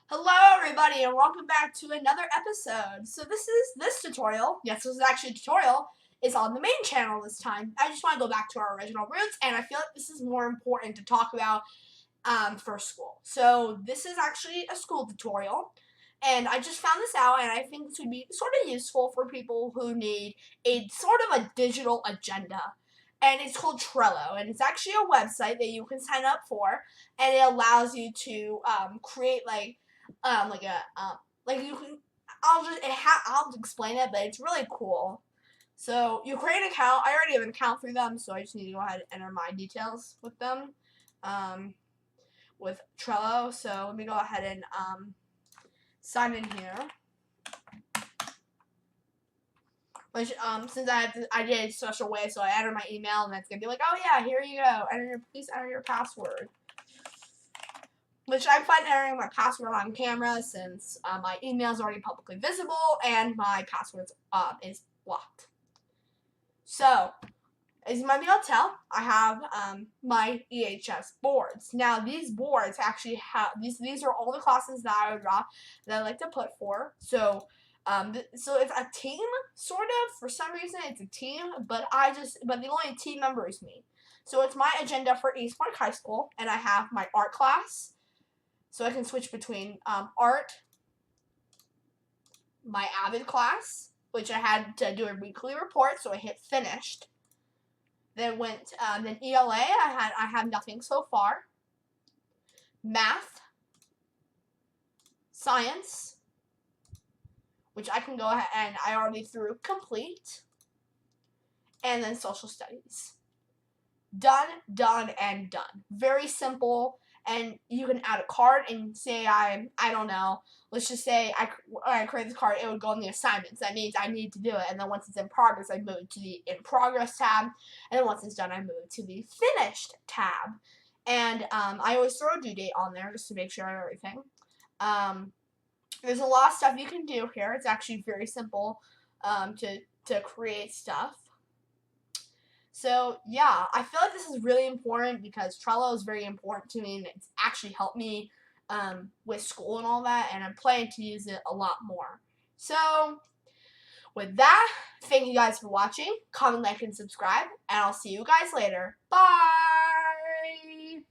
Hello everybody and welcome back to another episode. So this tutorial, yes this is actually a tutorial, is on the main channel this time. I just want to go back to our original roots and I feel like this is more important to talk about for school. So this is actually a school tutorial and I just found this out and I think this would be sort of useful for people who need a sort of a digital agenda. And it's called Trello, and it's actually a website that you can sign up for, and it allows you to create like you can. I'll explain it, but it's really cool. So you create an account. I already have an account through them, so I just need to go ahead and enter my details with them, with Trello. So let me go ahead and sign in here. Which since I did it a special way, so I enter my email, and it's gonna be like, oh yeah, here you go. Please enter your password. Which I'm fine entering my password on camera since my email is already publicly visible and my password is blocked. So, as you might be able to tell, I have my EHS boards. Now, these boards actually have these are all the classes that I would draw that I like to put for. So, so it's a team, sort of. For some reason, it's a team, but the only team member is me. So it's my agenda for East Park High School, and I have my art class. So I can switch between art, my Avid class, which I had to do a weekly report, so I hit finished. Then then ELA. I have nothing so far. Math, science, which I can go ahead and I already threw complete, and then social studies. Done, done, and done. Very simple. And you can add a card and say I don't know, let's just say I create this card, it would go in the assignments. That means I need to do it. And then once it's in progress, I move to the in progress tab. And then once it's done, I move to the finished tab. And I always throw a due date on there just to make sure I have everything. There's a lot of stuff you can do here. It's actually very simple to create stuff. So yeah, I feel like this is really important because Trello is very important to me and it's actually helped me with school and all that, and I'm planning to use it a lot more. So with that, thank you guys for watching. Comment, like, and subscribe, and I'll see you guys later. Bye!